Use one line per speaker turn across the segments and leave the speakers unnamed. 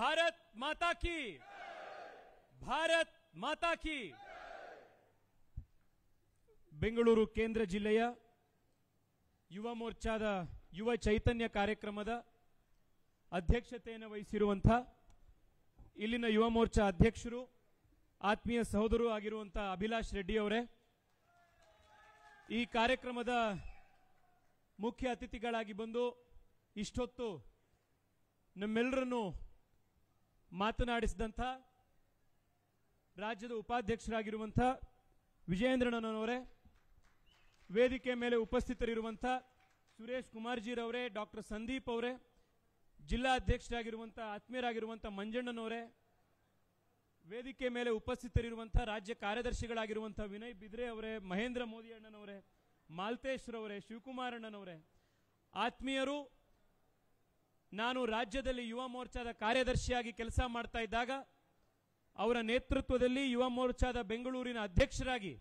भारत माता की, भारत माता की। ಬೆಂಗಳೂರು ಕೇಂದ್ರ ಜಿಲ್ಲೆಯ ಯುವ ಮೋರ್ಚಾದ ಯುವ ಚೈತನ್ಯ ಕಾರ್ಯಕ್ರಮದ ಅಧ್ಯಕ್ಷತೆಯನ್ನು ವಹಿಸಿರುವಂತಹ ಇಲ್ಲಿನ ಯುವ ಮೋರ್ಚಾ ಅಧ್ಯಕ್ಷರು ಆತ್ಮೀಯ ಸಹೋದರರು ಆಗಿರುವಂತಹ ಅಭಿಲಾಷ್ ರೆಡ್ಡಿ ಅವರೇ, ಈ ಕಾರ್ಯಕ್ರಮದ ಮುಖ್ಯ ಅತಿಥಿಗಳಾಗಿ ಬಂದು ಇಷ್ಟೊತ್ತು ನಮ್ಮೆಲ್ಲರನ್ನು ಮಾತನಾಡಿಸಿದಂಥ ರಾಜ್ಯದ ಉಪಾಧ್ಯಕ್ಷರಾಗಿರುವಂತಹ ವಿಜಯೇಂದ್ರಣ್ಣನವರೇ, ವೇದಿಕೆ ಮೇಲೆ ಉಪಸ್ಥಿತರಿರುವಂಥ ಸುರೇಶ್ ಕುಮಾರ್ಜಿರವರೇ, ಡಾಕ್ಟರ್ ಸಂದೀಪ್ ಅವರೇ, ಜಿಲ್ಲಾ ಅಧ್ಯಕ್ಷರಾಗಿರುವಂಥ ಆತ್ಮೀಯರಾಗಿರುವಂಥ ಮಂಜಣ್ಣನವರೇ, ವೇದಿಕೆ ಮೇಲೆ ಉಪಸ್ಥಿತರಿರುವಂಥ ರಾಜ್ಯ ಕಾರ್ಯದರ್ಶಿಗಳಾಗಿರುವಂಥ ವಿನಯ್ ಬಿದ್ರೆ ಅವರೇ, ಮಹೇಂದ್ರ ಮೋದಿ ಅಣ್ಣನವರೇ, ಮಾಲ್ತೇಶ್ ರವರೇ, ಶಿವಕುಮಾರ್ ಅಣ್ಣನವರೇ, ಆತ್ಮೀಯರು, ನಾನು ರಾಜ್ಯದಲ್ಲಿ ಯುವ ಮೋರ್ಚಾದ ಕಾರ್ಯದರ್ಶಿಯಾಗಿ ಕೆಲಸ ಮಾಡ್ತಾ ಇದ್ದಾಗ ಅವರ ನೇತೃತ್ವದಲ್ಲಿ ಯುವ ಮೋರ್ಚಾದ ಬೆಂಗಳೂರಿನ ಅಧ್ಯಕ್ಷರಾಗಿ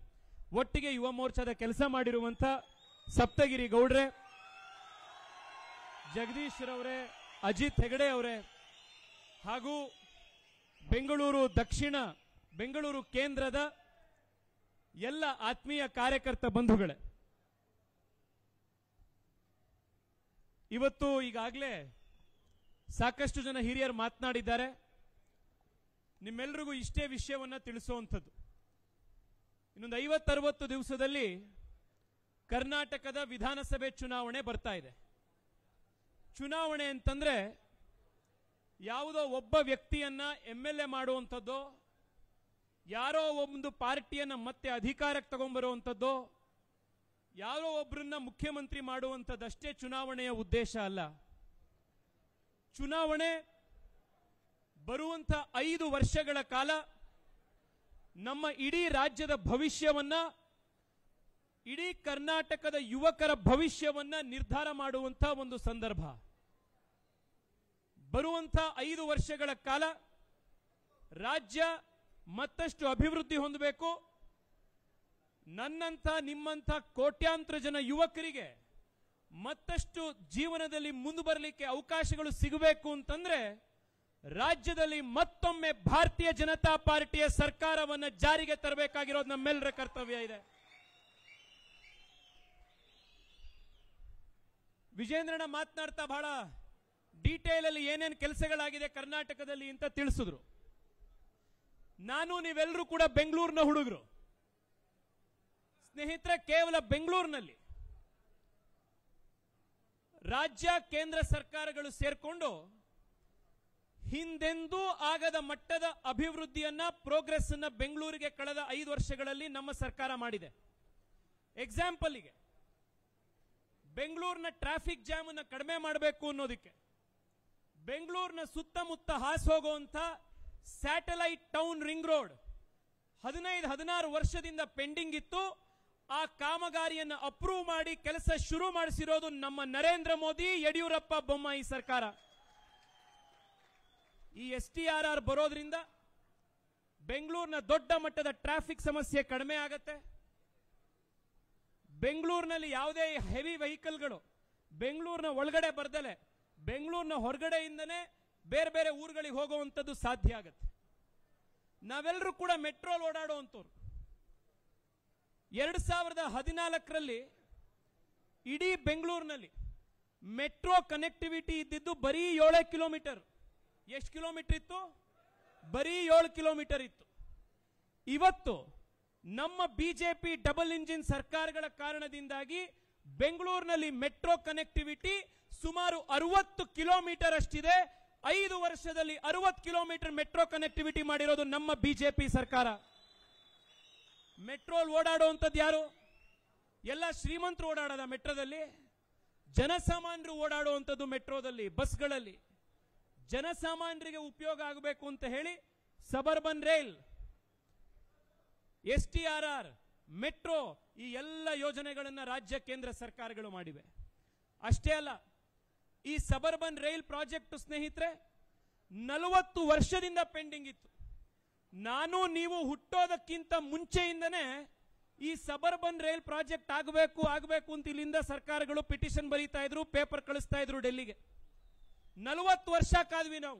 ಒಟ್ಟಿಗೆ ಯುವ ಮೋರ್ಚಾದ ಕೆಲಸ ಮಾಡಿರುವಂಥ ಸಪ್ತಗಿರಿ ಗೌಡ್ರೆ, ಜಗದೀಶ್ ರವರೇ, ಅಜಿತ್ ಹೆಗಡೆ ಅವರೇ, ಹಾಗೂ ಬೆಂಗಳೂರು ದಕ್ಷಿಣ, ಬೆಂಗಳೂರು ಕೇಂದ್ರದ ಎಲ್ಲ ಆತ್ಮೀಯ ಕಾರ್ಯಕರ್ತ ಬಂಧುಗಳೇ, ಇವತ್ತು ಈಗಾಗಲೇ ಸಾಕಷ್ಟು ಜನ ಹಿರಿಯರು ಮಾತನಾಡಿದ್ದಾರೆ. ನಿಮ್ಮೆಲ್ಲರಿಗೂ ಇಷ್ಟೇ ವಿಷಯವನ್ನ ತಿಳಿಸುವಂಥದ್ದು, ಇನ್ನೊಂದು 50-60 ದಿವಸದಲ್ಲಿ ಕರ್ನಾಟಕದ ವಿಧಾನಸಭೆ ಚುನಾವಣೆ ಬರ್ತಾ ಇದೆ. ಚುನಾವಣೆ ಅಂತಂದ್ರೆ ಯಾವುದೋ ಒಬ್ಬ ವ್ಯಕ್ತಿಯನ್ನ MLA ಮಾಡುವಂಥದ್ದು, ಯಾರೋ ಒಂದು ಪಾರ್ಟಿಯನ್ನ ಮತ್ತೆ ಅಧಿಕಾರಕ್ಕೆ ತಗೊಂಡ್ಬರುವಂಥದ್ದು, ಯಾರೋ ಒಬ್ಬರನ್ನ ಮುಖ್ಯಮಂತ್ರಿ ಮಾಡುವಂಥದ್ದಷ್ಟೇ ಚುನಾವಣೆಯ ಉದ್ದೇಶ ಅಲ್ಲ. ಚುನಾವಣೆ ಬರುವಂಥ 5 ವರ್ಷಗಳ ಕಾಲ ನಮ್ಮ ಇಡೀ ರಾಜ್ಯದ ಭವಿಷ್ಯವನ್ನ, ಇಡೀ ಕರ್ನಾಟಕದ ಯುವಕರ ಭವಿಷ್ಯವನ್ನ ನಿರ್ಧಾರ ಮಾಡುವಂಥ ಒಂದು ಸಂದರ್ಭ. ಬರುವಂಥ 5 ವರ್ಷಗಳ ಕಾಲ ರಾಜ್ಯ ಮತ್ತಷ್ಟು ಅಭಿವೃದ್ಧಿ ಹೊಂದಬೇಕು. ನನ್ನಂಥ ನಿಮ್ಮಂಥ ಕೋಟ್ಯಾಂತರ ಜನ ಯುವಕರಿಗೆ ಮತ್ತಷ್ಟು ಜೀವನದಲ್ಲಿ ಮುಂದೆ ಬರಲಿಕ್ಕೆ ಅವಕಾಶಗಳು ಸಿಗಬೇಕು ಅಂತಂದ್ರೆ ರಾಜ್ಯದಲ್ಲಿ ಮತ್ತೊಮ್ಮೆ ಭಾರತೀಯ ಜನತಾ ಪಾರ್ಟಿಯ ಸರ್ಕಾರವನ್ನ ಜಾರಿಗೆ ತರಬೇಕಾಗಿರೋದು ನಮ್ಮೆಲ್ಲರ ಕರ್ತವ್ಯ ಇದೆ. ವಿಜೇಂದ್ರಣ್ಣ ಮಾತನಾಡ್ತಾ ಬಹಳ ಡೀಟೇಲ್ ಅಲ್ಲಿ ಏನೇನು ಕೆಲಸಗಳಾಗಿದೆ ಕರ್ನಾಟಕದಲ್ಲಿ ಅಂತ ತಿಳಿಸಿದ್ರು. ನಾನು ನೀವೆಲ್ಲರೂ ಕೂಡ ಬೆಂಗಳೂರಿನ ಹುಡುಗರು ಸ್ನೇಹಿತರೆ. ಕೇವಲ ಬೆಂಗಳೂರಿನಲ್ಲಿ ರಾಜ್ಯ ಕೇಂದ್ರ ಸರ್ಕಾರಗಳು ಸೇರ್ಕೊಂಡು ಹಿಂದೆಂದೂ ಆಗದ ಮಟ್ಟದ ಅಭಿವೃದ್ಧಿಯನ್ನ, ಪ್ರೋಗ್ರೆಸ್ ಅನ್ನ ಬೆಂಗಳೂರಿಗೆ ಕಳೆದ 5 ವರ್ಷಗಳಲ್ಲಿ ನಮ್ಮ ಸರ್ಕಾರ ಮಾಡಿದೆ. ಎಕ್ಸಾಂಪಲ್ಗೆ ಬೆಂಗಳೂರಿನ ಟ್ರಾಫಿಕ್ ಜಾಮ್ ಅನ್ನು ಕಡಿಮೆ ಮಾಡಬೇಕು ಅನ್ನೋದಕ್ಕೆ ಬೆಂಗಳೂರಿನ ಸುತ್ತಮುತ್ತ ಹಾದು ಹೋಗುವಂತ ಸ್ಯಾಟಲೈಟ್ ಟೌನ್ ರಿಂಗ್ ರೋಡ್ 15-16 ವರ್ಷದಿಂದ ಪೆಂಡಿಂಗ್ ಇತ್ತು. ಆ ಕಾಮಗಾರಿಯನ್ನು ಅಪ್ರೂವ್ ಮಾಡಿ ಕೆಲಸ ಶುರು ಮಾಡಿಸಿರೋದು ನಮ್ಮ ನರೇಂದ್ರ ಮೋದಿ, ಯಡಿಯೂರಪ್ಪ, ಬೊಮ್ಮಾಯಿ ಸರ್ಕಾರ. ಈ STRR ಬರೋದ್ರಿಂದ ಬೆಂಗಳೂರಿನ ದೊಡ್ಡ ಮಟ್ಟದ ಟ್ರಾಫಿಕ್ ಸಮಸ್ಯೆ ಕಡಿಮೆ ಆಗತ್ತೆ. ಬೆಂಗಳೂರಿನಲ್ಲಿ ಯಾವುದೇ ಹೆವಿ ವೆಹಿಕಲ್ಗಳು ಬೆಂಗಳೂರಿನ ಒಳಗಡೆ ಬರ್ದಲೆ ಬೆಂಗಳೂರಿನ ಹೊರಗಡೆಯಿಂದನೇ ಬೇರೆ ಬೇರೆ ಊರುಗಳಿಗೆ ಹೋಗುವಂಥದ್ದು ಸಾಧ್ಯ ಆಗತ್ತೆ. ನಾವೆಲ್ಲರೂ ಕೂಡ ಮೆಟ್ರೋಲ್ ಓಡಾಡುವಂಥವ್ರು. 2014ರಲ್ಲಿ ಇಡೀ ಬೆಂಗಳೂರಿನಲ್ಲಿ ಮೆಟ್ರೋ ಕನೆಕ್ಟಿವಿಟಿ ಇದ್ದಿದ್ದು ಬರೀ 7 ಕಿಲೋಮೀಟರ್. ಎಷ್ಟು ಕಿಲೋಮೀಟರ್ ಇತ್ತು? ಬರೀ 7 ಕಿಲೋಮೀಟರ್ ಇತ್ತು. ಇವತ್ತು ನಮ್ಮ ಬಿಜೆಪಿ ಡಬಲ್ ಇಂಜಿನ್ ಸರ್ಕಾರಗಳ ಕಾರಣದಿಂದಾಗಿ ಬೆಂಗಳೂರಿನಲ್ಲಿ ಮೆಟ್ರೋ ಕನೆಕ್ಟಿವಿಟಿ ಸುಮಾರು 60 ಕಿಲೋಮೀಟರ್ ಅಷ್ಟಿದೆ. 5 ವರ್ಷದಲ್ಲಿ 60 ಕಿಲೋಮೀಟರ್ ಮೆಟ್ರೋ ಕನೆಕ್ಟಿವಿಟಿ ಮಾಡಿರೋದು ನಮ್ಮ ಬಿಜೆಪಿ ಸರ್ಕಾರ. ಮೆಟ್ರೋಲ್ ಓಡಾಡುವಂಥದ್ದು ಯಾರು? ಎಲ್ಲ ಶ್ರೀಮಂತರು ಓಡಾಡೋದ ಮೆಟ್ರೋದಲ್ಲಿ? ಜನಸಾಮಾನ್ಯರು ಓಡಾಡುವಂಥದ್ದು ಮೆಟ್ರೋದಲ್ಲಿ, ಬಸ್ಗಳಲ್ಲಿ. ಜನಸಾಮಾನ್ಯರಿಗೆ ಉಪಯೋಗ ಆಗಬೇಕು ಅಂತ ಹೇಳಿ ಸಬರ್ಬನ್ ರೈಲ್, STRR, ಮೆಟ್ರೋ ಈ ಎಲ್ಲ ಯೋಜನೆಗಳನ್ನು ರಾಜ್ಯ ಕೇಂದ್ರ ಸರ್ಕಾರಗಳು ಮಾಡಿವೆ. ಅಷ್ಟೇ ಅಲ್ಲ, ಈ ಸಬರ್ಬನ್ ರೈಲ್ ಪ್ರಾಜೆಕ್ಟ್ ಸ್ನೇಹಿತರೆ 40 ವರ್ಷದಿಂದ ಪೆಂಡಿಂಗ್ ಇತ್ತು. ನಾನು ನೀವು ಹುಟ್ಟೋದಕ್ಕಿಂತ ಮುಂಚೆಯಿಂದನೇ ಈ ಸಬರ್ಬನ್ ರೈಲ್ ಪ್ರಾಜೆಕ್ಟ್ ಆಗಬೇಕು ಅಂತ ಇಲ್ಲಿಂದ ಸರ್ಕಾರಗಳು ಪಿಟಿಷನ್ ಬರೀತಾ ಇದ್ರು, ಪೇಪರ್ ಕಳಿಸ್ತಾ ಇದ್ರು ಡೆಲ್ಲಿಗೆ. 40 ವರ್ಷ ಕಾದ್ವಿ ನಾವು.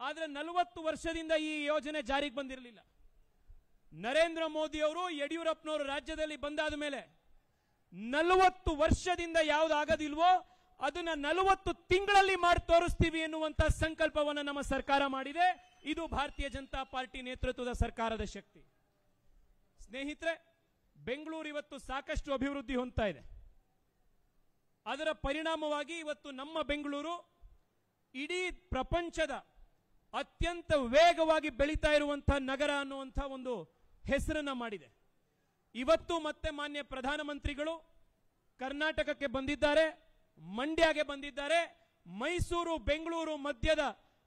ಆದರೆ 40 ವರ್ಷದಿಂದ ಈ ಯೋಜನೆ ಜಾರಿಗೆ ಬಂದಿರಲಿಲ್ಲ. ನರೇಂದ್ರ ಮೋದಿ ಅವರು ಯಡಿಯೂರಪ್ಪನವರು ರಾಜ್ಯದಲ್ಲಿ ಬಂದಾದ ಮೇಲೆ 40 ವರ್ಷದಿಂದ ಯಾವುದಾಗದಿಲ್ವೋ ಅದನ್ನ 40 ತಿಂಗಳಲ್ಲಿ ಮಾಡಿ ತೋರಿಸ್ತೀವಿ ಎನ್ನುವಂತ ಸಂಕಲ್ಪವನ್ನು ನಮ್ಮ ಸರ್ಕಾರ ಮಾಡಿದೆ. ಇದು ಭಾರತೀಯ ಜನತಾ ಪಾರ್ಟಿ ನೇತೃತ್ವದ ಸರ್ಕಾರದ ಶಕ್ತಿ. ಸ್ನೇಹಿತರೆ, ಬೆಂಗಳೂರು ಇವತ್ತು ಸಾಕಷ್ಟು ಅಭಿವೃದ್ಧಿ ಹೊಂದ್ತಾ ಇದೆ. ಅದರ ಪರಿಣಾಮವಾಗಿ ಇವತ್ತು ನಮ್ಮ ಬೆಂಗಳೂರು ಇಡೀ ಪ್ರಪಂಚದ ಅತ್ಯಂತ ವೇಗವಾಗಿ ಬೆಳೀತಾ ಇರುವಂತಹ ನಗರ ಅನ್ನುವಂಥ ಒಂದು ಹೆಸರನ್ನ ಮಾಡಿದೆ. ಇವತ್ತು ಮತ್ತೆ ಮಾನ್ಯ ಪ್ರಧಾನಮಂತ್ರಿಗಳು ಕರ್ನಾಟಕಕ್ಕೆ ಬಂದಿದ್ದಾರೆ, ಮಂಡ್ಯಗೆ ಬಂದಿದ್ದಾರೆ. ಮೈಸೂರು ಬೆಂಗಳೂರು ಮಧ್ಯದ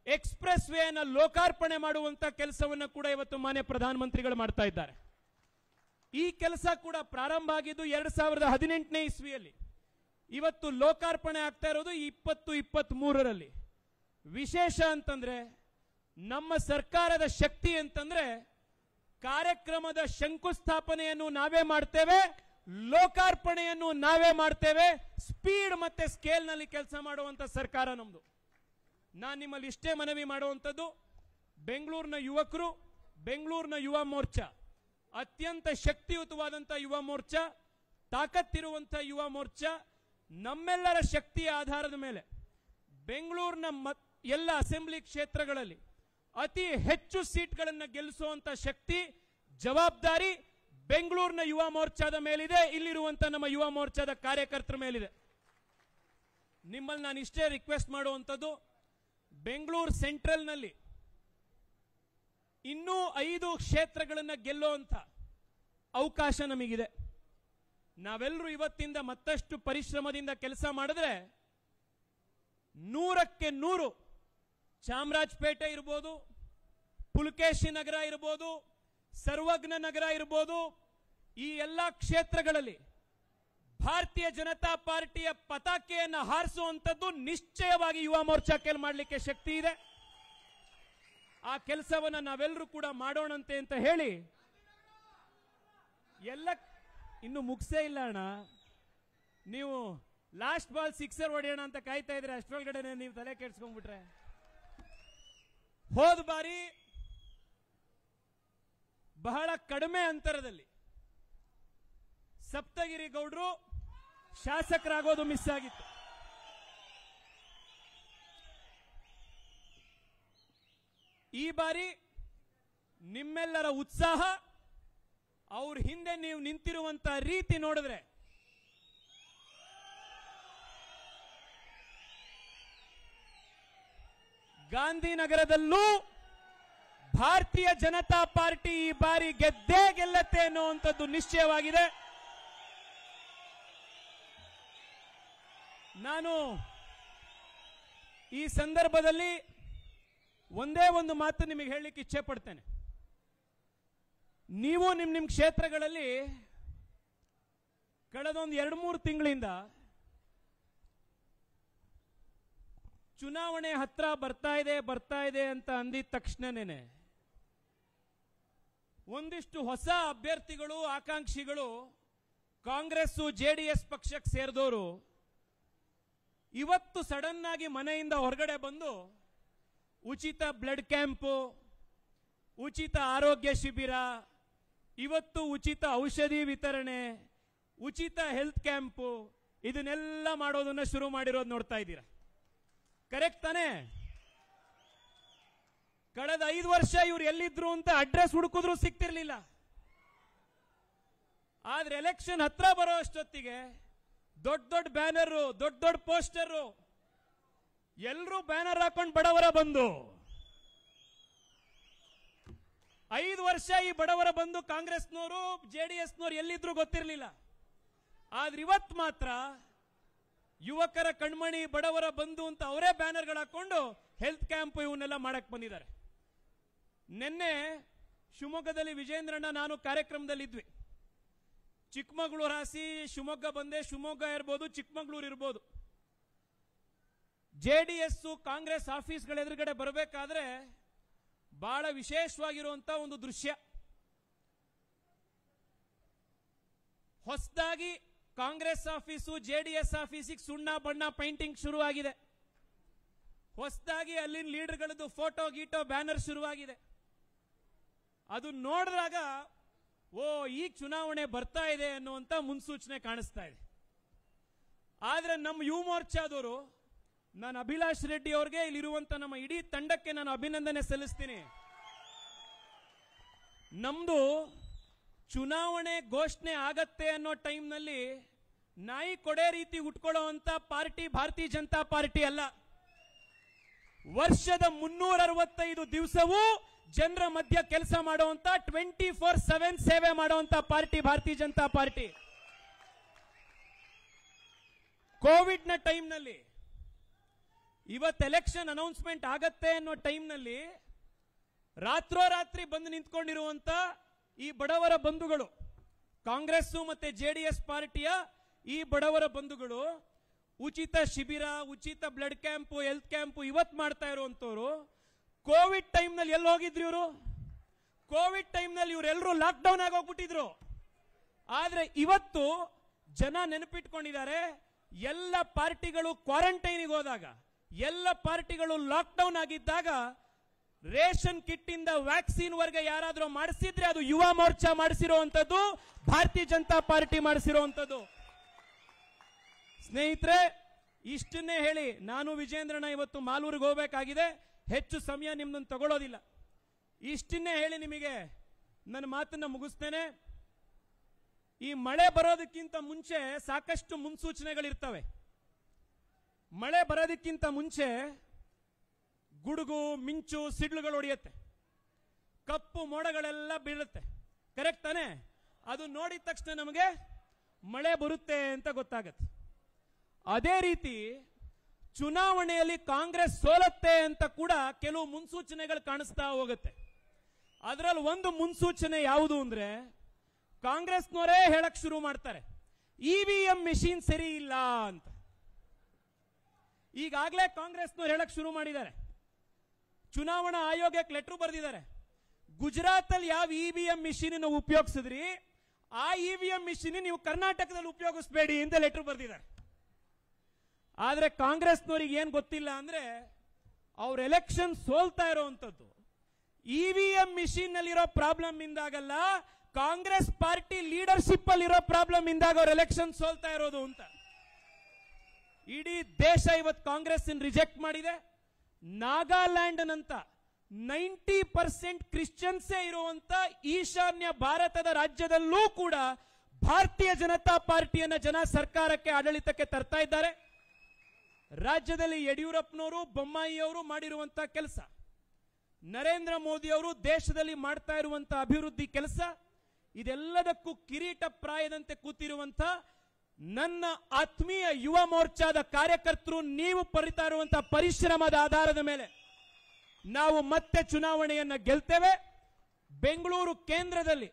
ಎಕ್ಸ್ಪ್ರೆಸ್ ವೇ ಅನ್ನು ಲೋಕಾರ್ಪಣೆ ಮಾಡುವಂತ ಕೆಲಸವನ್ನು ಕೂಡ ಇವತ್ತು ಮಾನ್ಯ ಪ್ರಧಾನಮಂತ್ರಿಗಳು ಮಾಡ್ತಾ ಇದ್ದಾರೆ. ಈ ಕೆಲಸ ಕೂಡ ಪ್ರಾರಂಭ ಆಗಿದ್ದು 2018ನೇ ಇಸ್ವಿಯಲ್ಲಿ. ಇವತ್ತು ಲೋಕಾರ್ಪಣೆ ಆಗ್ತಾ ಇರೋದು 2023ರಲ್ಲಿ. ವಿಶೇಷ ಅಂತಂದ್ರೆ ನಮ್ಮ ಸರ್ಕಾರದ ಶಕ್ತಿ ಅಂತಂದ್ರೆ ಕಾರ್ಯಕ್ರಮದ ಶಂಕುಸ್ಥಾಪನೆಯನ್ನು ನಾವೇ ಮಾಡ್ತೇವೆ, ಲೋಕಾರ್ಪಣೆಯನ್ನು ನಾವೇ ಮಾಡ್ತೇವೆ. ಸ್ಪೀಡ್ ಮತ್ತೆ ಸ್ಕೇಲ್ ನಲ್ಲಿ ಕೆಲಸ ಮಾಡುವಂತ ಸರ್ಕಾರ ನಮ್ದು. ನಾನು ನಿಮ್ಮಲ್ಲಿ ಇಷ್ಟೇ ಮನವಿ ಮಾಡುವಂಥದ್ದು, ಬೆಂಗಳೂರಿನ ಯುವಕರು, ಬೆಂಗಳೂರಿನ ಯುವ ಮೋರ್ಚಾ ಅತ್ಯಂತ ಶಕ್ತಿಯುತವಾದಂಥ ಯುವ ಮೋರ್ಚಾ, ತಾಕತ್ತಿರುವಂಥ ಯುವ ಮೋರ್ಚಾ. ನಮ್ಮೆಲ್ಲರ ಶಕ್ತಿಯ ಆಧಾರದ ಮೇಲೆ ಬೆಂಗಳೂರಿನ ಎಲ್ಲ ಅಸೆಂಬ್ಲಿ ಕ್ಷೇತ್ರಗಳಲ್ಲಿ ಅತಿ ಹೆಚ್ಚು ಸೀಟ್ಗಳನ್ನು ಗೆಲ್ಲಿಸುವಂತ ಶಕ್ತಿ, ಜವಾಬ್ದಾರಿ ಬೆಂಗಳೂರಿನ ಯುವ ಮೋರ್ಚಾದ ಮೇಲಿದೆ. ಇಲ್ಲಿರುವಂತ ನಮ್ಮ ಯುವ ಮೋರ್ಚಾದ ಕಾರ್ಯಕರ್ತರ ಮೇಲಿದೆ. ನಿಮ್ಮಲ್ಲಿ ನಾನು ಇಷ್ಟೇ ರಿಕ್ವೆಸ್ಟ್ ಮಾಡುವಂಥದ್ದು, ಬೆಂಗಳೂರು ಸೆಂಟ್ರಲ್ನಲ್ಲಿ ಇನ್ನೂ 5 ಕ್ಷೇತ್ರಗಳನ್ನು ಗೆಲ್ಲುವಂತ ಅವಕಾಶ ನಮಗಿದೆ. ನಾವೆಲ್ಲರೂ ಇವತ್ತಿಂದ ಮತ್ತಷ್ಟು ಪರಿಶ್ರಮದಿಂದ ಕೆಲಸ ಮಾಡಿದ್ರೆ 100ಕ್ಕೆ 100 ಚಾಮರಾಜಪೇಟೆ ಇರ್ಬೋದು, ಪುಲಕೇಶಿ ನಗರ ಇರ್ಬೋದು, ಸರ್ವಜ್ಞ ನಗರ ಇರ್ಬೋದು, ಈ ಎಲ್ಲ ಕ್ಷೇತ್ರಗಳಲ್ಲಿ ಭಾರತೀಯ ಜನತಾ ಪಾರ್ಟಿಯ ಪತಾಕೆಯನ್ನು ಹಾರಿಸುವಂಥದ್ದು ನಿಶ್ಚಯವಾಗಿ ಯುವ ಮೋರ್ಚಾ ಕೈಲಿ ಮಾಡಲಿಕ್ಕೆ ಶಕ್ತಿ ಇದೆ. ಆ ಕೆಲಸವನ್ನು ನಾವೆಲ್ಲರೂ ಕೂಡ ಮಾಡೋಣಂತೆ ಅಂತ ಹೇಳಿ, ಎಲ್ಲ ಇನ್ನು ಮುಗಿಸೇ ಇಲ್ಲ ಅಣ್ಣ, ನೀವು ಲಾಸ್ಟ್ ಬಾಲ್ ಸಿಕ್ಸರ್ ಹೊಡೆಯೋಣ ಅಂತ ಕಾಯ್ತಾ ಇದ್ರೆ ಅಷ್ಟರೊಳಗಡೆ ನೀವು ತಲೆ ಕೆಡ್ಸ್ಕೊಂಡ್ಬಿಟ್ರೆ. ಹೋದ ಬಾರಿ ಬಹಳ ಕಡಿಮೆ ಅಂತರದಲ್ಲಿ ಸಪ್ತಗಿರಿ ಗೌಡ್ರು ಶಾಸಕರಾಗೋದು ಮಿಸ್ ಆಗಿತ್ತು. ಈ ಬಾರಿ ನಿಮ್ಮೆಲ್ಲರ ಉತ್ಸಾಹ, ಅವ್ರ ಹಿಂದೆ ನೀವು ನಿಂತಿರುವಂತ ರೀತಿ ನೋಡಿದ್ರೆ ಗಾಂಧಿನಗರದಲ್ಲೂ ಭಾರತೀಯ ಜನತಾ ಪಾರ್ಟಿ ಈ ಬಾರಿ ಗೆದ್ದೇ ಗೆಲ್ಲತ್ತೆ ಅನ್ನುವಂಥದ್ದು ನಿಶ್ಚಯವಾಗಿದೆ. ನಾನು ಈ ಸಂದರ್ಭದಲ್ಲಿ ಒಂದೇ ಒಂದು ಮಾತು ನಿಮಗೆ ಹೇಳಲಿಕ್ಕೆ ಇಚ್ಛೆ ಪಡ್ತೇನೆ. ನೀವು ನಿಮ್ಮ ಕ್ಷೇತ್ರಗಳಲ್ಲಿ ಕಳೆದೊಂದು 2-3 ತಿಂಗಳಿಂದ ಚುನಾವಣೆ ಹತ್ರ ಬರ್ತಾ ಇದೆ ಅಂತ ಅಂದಿದ ತಕ್ಷಣನೇ ಒಂದಿಷ್ಟು ಹೊಸ ಅಭ್ಯರ್ಥಿಗಳು, ಆಕಾಂಕ್ಷಿಗಳು, ಕಾಂಗ್ರೆಸ್ ಜೆಡಿಎಸ್ ಪಕ್ಷಕ್ಕೆ ಸೇರಿದವರು ಇವತ್ತು ಸಡನ್ ಆಗಿ ಮನೆಯಿಂದ ಹೊರಗಡೆ ಬಂದು ಉಚಿತ ಬ್ಲಡ್ ಕ್ಯಾಂಪು, ಉಚಿತ ಆರೋಗ್ಯ ಶಿಬಿರ, ಇವತ್ತು ಉಚಿತ ಔಷಧಿ ವಿತರಣೆ, ಉಚಿತ ಹೆಲ್ತ್ ಕ್ಯಾಂಪು, ಇದನ್ನೆಲ್ಲ ಮಾಡೋದನ್ನ ಶುರು ಮಾಡಿರೋದು ನೋಡ್ತಾ ಇದ್ದೀರಾ. ಕರೆಕ್ಟ್ ತಾನೇ? ಕಳೆದ 5 ವರ್ಷ ಇವ್ರು ಎಲ್ಲಿದ್ರು ಅಂತ ಅಡ್ರೆಸ್ ಹುಡುಕಿದ್ರು ಸಿಗ್ತಿರ್ಲಿಲ್ಲ. ಆದ್ರೆ ಎಲೆಕ್ಷನ್ ಹತ್ರ ಬರೋ ಅಷ್ಟೊತ್ತಿಗೆ ದೊಡ್ಡ ಬ್ಯಾನರ್, ದೊಡ್ಡ ಪೋಸ್ಟರ್, ಎಲ್ಲರೂ ಬ್ಯಾನರ್ ಹಾಕೊಂಡು ಬಡವರ ಬಂದು 5 ವರ್ಷ ಈ ಬಡವರ ಬಂದು ಕಾಂಗ್ರೆಸ್ನವರು ಜೆಡಿಎಸ್ನವರು ಎಲ್ಲಿದ್ರು ಗೊತ್ತಿರಲಿಲ್ಲ. ಆದ್ರೆ ಇವತ್ತು ಮಾತ್ರ ಯುವಕರ ಕಣ್ಮಣಿ, ಬಡವರ ಬಂಧು ಅಂತ ಅವರೇ ಬ್ಯಾನರ್ಗಳು ಹಾಕೊಂಡು ಹೆಲ್ತ್ ಕ್ಯಾಂಪ್ ಇವನ್ನೆಲ್ಲ ಮಾಡಕ್ ಬಂದಿದ್ದಾರೆ. ನಿನ್ನೆ ಶಿವಮೊಗ್ಗದಲ್ಲಿ ವಿಜೇಂದ್ರಣ್ಣ ನಾನು ಕಾರ್ಯಕ್ರಮದಲ್ಲಿ ಇದ್ವಿ. ಚಿಕ್ಕಮಗಳೂರು ಹಾಸಿ ಶಿವಮೊಗ್ಗ ಬಂದೆ. ಶಿವಮೊಗ್ಗ ಇರ್ಬೋದು, ಚಿಕ್ಕಮಗಳೂರು ಇರ್ಬೋದು. ಜೆಡಿಎಸ್ ಕಾಂಗ್ರೆಸ್ ಆಫೀಸ್ಗಳ ಎದುರುಗಡೆ ಬರಬೇಕಾದ್ರೆ ಬಹಳ ವಿಶೇಷವಾಗಿರುವಂತ ಒಂದು ದೃಶ್ಯ. ಹೊಸದಾಗಿ ಕಾಂಗ್ರೆಸ್ ಆಫೀಸು ಜೆಡಿಎಸ್ ಆಫೀಸಿಗೆ ಸುಣ್ಣ ಬಣ್ಣ ಪೈಂಟಿಂಗ್ ಶುರು ಆಗಿದೆ. ಹೊಸದಾಗಿ ಅಲ್ಲಿನ ಲೀಡರ್ಗಳದ್ದು ಫೋಟೋ ಗೀಟೋ ಬ್ಯಾನರ್ ಶುರುವಾಗಿದೆ. ಅದು ನೋಡಿದಾಗ ಓ ಈಗ ಚುನಾವಣೆ ಬರ್ತಾ ಇದೆ ಅನ್ನುವಂತ ಮುನ್ಸೂಚನೆ ಕಾಣಿಸ್ತಾ ಇದೆ. ಆದ್ರೆ ನಮ್ಮ ಯುವ ಮೋರ್ಚಾದವರು, ನಾನು ಅಭಿಲಾಷ್ ರೆಡ್ಡಿ ಅವ್ರಿಗೆ, ಇಲ್ಲಿರುವಂತ ನಮ್ಮ ಇಡೀ ತಂಡಕ್ಕೆ ನಾನು ಅಭಿನಂದನೆ ಸಲ್ಲಿಸ್ತೀನಿ. ನಮ್ದು ಚುನಾವಣೆ ಘೋಷಣೆ ಆಗತ್ತೆ ಅನ್ನೋ ಟೈಮ್ನಲ್ಲಿ ನಾಯಿ ಕೊಡೆ ರೀತಿ ಉಟ್ಕೊಳ್ಳೋ ಅಂತ ಪಾರ್ಟಿ ಭಾರತೀಯ ಜನತಾ ಪಾರ್ಟಿ ಅಲ್ಲ. ವರ್ಷದ 365 ದಿವಸವೂ ಜನರ ಮಧ್ಯ ಕೆಲಸ ಮಾಡುವಂತ 24/7 ಸೇವೆ ಮಾಡುವಂತ ಪಾರ್ಟಿ ಭಾರತೀಯ ಜನತಾ ಪಾರ್ಟಿ. ಕೋವಿಡ್ ನ ಟೈಮ್ನಲ್ಲಿ, ಇವತ್ತು ಎಲೆಕ್ಷನ್ ಅನೌನ್ಸ್ಮೆಂಟ್ ಆಗತ್ತೆ ಅನ್ನೋ ಟೈಮ್ನಲ್ಲಿ ರಾತ್ರೋರಾತ್ರಿ ಬಂದು ನಿಂತ್ಕೊಂಡಿರುವಂತ ಈ ಬಡವರ ಬಂಧುಗಳು, ಕಾಂಗ್ರೆಸ್ ಮತ್ತೆ ಜೆಡಿಎಸ್ ಪಾರ್ಟಿಯ ಈ ಬಡವರ ಬಂಧುಗಳು, ಉಚಿತ ಶಿಬಿರ, ಉಚಿತ ಬ್ಲಡ್ ಕ್ಯಾಂಪ್, ಹೆಲ್ತ್ ಕ್ಯಾಂಪ್ ಇವತ್ತು ಮಾಡ್ತಾ ಇರುವಂತವ್ರು, ಕೋವಿಡ್ ಟೈಮ್ ನಲ್ಲಿ ಎಲ್ಲಿ ಹೋಗಿದ್ರು ಇವರು? ಕೋವಿಡ್ ಟೈಮ್ ನಲ್ಲಿ ಇವರೆಲ್ಲರೂ ಲಾಕ್ಡೌನ್ ಆಗೋಗ್ಬಿಟ್ಟಿದ್ರು. ಆದ್ರೆ ಇವತ್ತು ಜನ ನೆನಪಿಟ್ಕೊಂಡಿದ್ದಾರೆ, ಎಲ್ಲ ಪಾರ್ಟಿಗಳು ಕ್ವಾರಂಟೈನಿಗೆ ಹೋದಾಗ, ಎಲ್ಲ ಪಾರ್ಟಿಗಳು ಲಾಕ್ಡೌನ್ ಆಗಿದ್ದಾಗ ರೇಷನ್ ಕಿಟ್ ಇಂದ ವ್ಯಾಕ್ಸಿನ್ ವರ್ಗ ಯಾರಾದ್ರೂ ಮಾಡಿಸಿದ್ರೆ ಅದು ಯುವ ಮೋರ್ಚಾ ಮಾಡಿಸಿರುವಂತದ್ದು, ಭಾರತೀಯ ಜನತಾ ಪಾರ್ಟಿ ಮಾಡಿಸಿರುವಂತದ್ದು. ಸ್ನೇಹಿತರೆ, ಇಷ್ಟನ್ನೇ ಹೇಳಿ ನಾನು ವಿಜೇಂದ್ರನ ಇವತ್ತು ಮಾಲೂರಿಗೆ ಹೋಗಬೇಕಾಗಿದೆ. ಹೆಚ್ಚು ಸಮಯ ನಿಮ್ದನ್ನು ತಗೊಳ್ಳೋದಿಲ್ಲ. ಇಷ್ಟನ್ನೇ ಹೇಳಿ ನಿಮಗೆ ನನ್ನ ಮಾತನ್ನ ಮುಗಿಸ್ತೇನೆ. ಈ ಮಳೆ ಬರೋದಕ್ಕಿಂತ ಮುಂಚೆ ಸಾಕಷ್ಟು ಮುನ್ಸೂಚನೆಗಳಿರ್ತವೆ. ಮಳೆ ಬರೋದಕ್ಕಿಂತ ಮುಂಚೆ ಗುಡುಗು, ಮಿಂಚು, ಸಿಡ್ಲುಗಳು ಹೊಡೆಯುತ್ತೆ, ಕಪ್ಪು ಮೋಡಗಳೆಲ್ಲ ಬೀಳುತ್ತೆ. ಕರೆಕ್ಟ್ ತಾನೆ? ಅದು ನೋಡಿದ ತಕ್ಷಣ ನಮಗೆ ಮಳೆ ಬರುತ್ತೆ ಅಂತ ಗೊತ್ತಾಗತ್ತೆ. ಅದೇ ರೀತಿ ಚುನಾವಣೆಯಲ್ಲಿ ಕಾಂಗ್ರೆಸ್ ಸೋಲತ್ತೆ ಅಂತ ಕೂಡ ಕೆಲವು ಮುನ್ಸೂಚನೆಗಳು ಕಾಣಿಸ್ತಾ ಹೋಗುತ್ತೆ. ಅದರಲ್ಲಿ ಒಂದು ಮುನ್ಸೂಚನೆ ಯಾವುದು ಅಂದ್ರೆ, ಕಾಂಗ್ರೆಸ್ನವರೇ ಹೇಳಕ್ ಶುರು ಮಾಡ್ತಾರೆ, ಇವಿಎಂ ಮೆಷಿನ್ ಸರಿ ಇಲ್ಲ ಅಂತ. ಈಗಾಗಲೇ ಕಾಂಗ್ರೆಸ್ನವರು ಹೇಳಕ್ ಶುರು ಮಾಡಿದ್ದಾರೆ. ಚುನಾವಣಾ ಆಯೋಗಕ್ಕೆ ಲೆಟರ್ ಬರೆದಿದ್ದಾರೆ. ಗುಜರಾತ್ ಅಲ್ಲಿ ಯಾವ ಇವಿಎಂ ಮಿಷಿನ್ ಉಪಯೋಗಿಸಿದ್ರಿ, ಆ ಇವಿಎಂ ಮಿಷಿನ್ ನೀವು ಕರ್ನಾಟಕದಲ್ಲಿ ಉಪಯೋಗಿಸಬೇಡಿ ಅಂತ ಲೆಟರ್ ಬರೆದಿದ್ದಾರೆ. ಆದ್ರೆ ಕಾಂಗ್ರೆಸ್ನವರಿಗೆ ಏನ್ ಗೊತ್ತಿಲ್ಲ ಅಂದ್ರೆ, ಅವ್ರ ಎಲೆಕ್ಷನ್ ಸೋಲ್ತಾ ಇರೋವಂಥದ್ದು ಇವಿಎಂ ಮಿಷಿನ್ ನಲ್ಲಿರೋ ಪ್ರಾಬ್ಲಮ್ ಇಂದಾಗಲ್ಲ, ಕಾಂಗ್ರೆಸ್ ಪಾರ್ಟಿ ಲೀಡರ್ಶಿಪ್ ಅಲ್ಲಿರೋ ಪ್ರಾಬ್ಲಮ್ ಇಂದಾಗ ಅವ್ರ ಎಲೆಕ್ಷನ್ ಸೋಲ್ತಾ ಇರೋದು ಅಂತ. ಇಡೀ ದೇಶ ಇವತ್ತು ಕಾಂಗ್ರೆಸ್ ರಿಜೆಕ್ಟ್ ಮಾಡಿದೆ. ನಾಗಾಲ್ಯಾಂಡ್ ನಂತ 90% ಕ್ರಿಶ್ಚಿಯನ್ಸೇ ಇರುವಂತ ಈಶಾನ್ಯ ಭಾರತದ ರಾಜ್ಯದಲ್ಲೂ ಕೂಡ ಭಾರತೀಯ ಜನತಾ ಪಾರ್ಟಿಯನ್ನ ಜನ ಸರ್ಕಾರಕ್ಕೆ, ಆಡಳಿತಕ್ಕೆ ತರ್ತಾ ಇದ್ದಾರೆ. ರಾಜ್ಯದಲ್ಲಿ ಯಡಿಯೂರಪ್ಪನವರು, ಬೊಮ್ಮಾಯಿಯವರು ಮಾಡಿರುವಂತಹ ಕೆಲಸ, ನರೇಂದ್ರ ಮೋದಿ ಅವರು ದೇಶದಲ್ಲಿ ಮಾಡ್ತಾ ಇರುವಂತಹ ಅಭಿವೃದ್ಧಿ ಕೆಲಸ, ಇದೆಲ್ಲದಕ್ಕೂ ಕಿರೀಟ ಪ್ರಾಯದಂತೆ ಕೂತಿರುವಂತ ನನ್ನ ಆತ್ಮೀಯ ಯುವ ಮೋರ್ಚಾದ ಕಾರ್ಯಕರ್ತರು, ನೀವು ಪಡಿತಾ ಇರುವಂತಹ ಪರಿಶ್ರಮದ ಆಧಾರದ ಮೇಲೆ ನಾವು ಮತ್ತೆ ಚುನಾವಣೆಯನ್ನ ಗೆಲ್ತೇವೆ. ಬೆಂಗಳೂರು ಕೇಂದ್ರದಲ್ಲಿ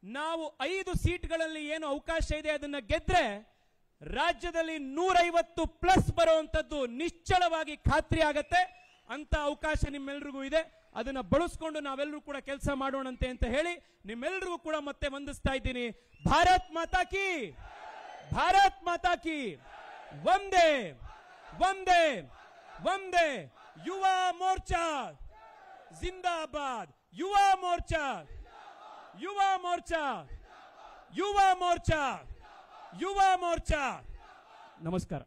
ನಾವು 5 ಸೀಟ್ಗಳಲ್ಲಿ ಏನು ಅವಕಾಶ ಇದೆ ಅದನ್ನ ಗೆದ್ರೆ ರಾಜ್ಯದಲ್ಲಿ 150+ ಬರುವಂತದ್ದು ನಿಶ್ಚಳವಾಗಿ ಖಾತ್ರಿ ಆಗತ್ತೆ. ಅಂತ ಅವಕಾಶ ನಿಮ್ಮೆಲ್ಲರಿಗೂ ಇದೆ. ಅದನ್ನ ಬಳಸ್ಕೊಂಡು ನಾವೆಲ್ಲರೂ ಕೂಡ ಕೆಲಸ ಮಾಡೋಣಂತೆ ಅಂತ ಹೇಳಿ ನಿಮ್ಮೆಲ್ಲರಿಗೂ ಕೂಡ ಮತ್ತೆ ವಂದಿಸ್ತಾ ಇದ್ದೀನಿ. ಭಾರತ್ ಮಾತಾ ಕಿ, ಭಾರತ್ ಮಾತಾ ಕಿ, ವಂದೇ ವಂದೇ ವಂದೇ. ಯುವ ಮೋರ್ಚಾ ಜಿಂದಾಬಾದ್, ಯುವ ಮೋರ್ಚಾ, ಯುವ ಮೋರ್ಚಾ, ಯುವ ಮೋರ್ಚಾ, ಯುವ ಮೋರ್ಚಾ. ನಮಸ್ಕಾರ.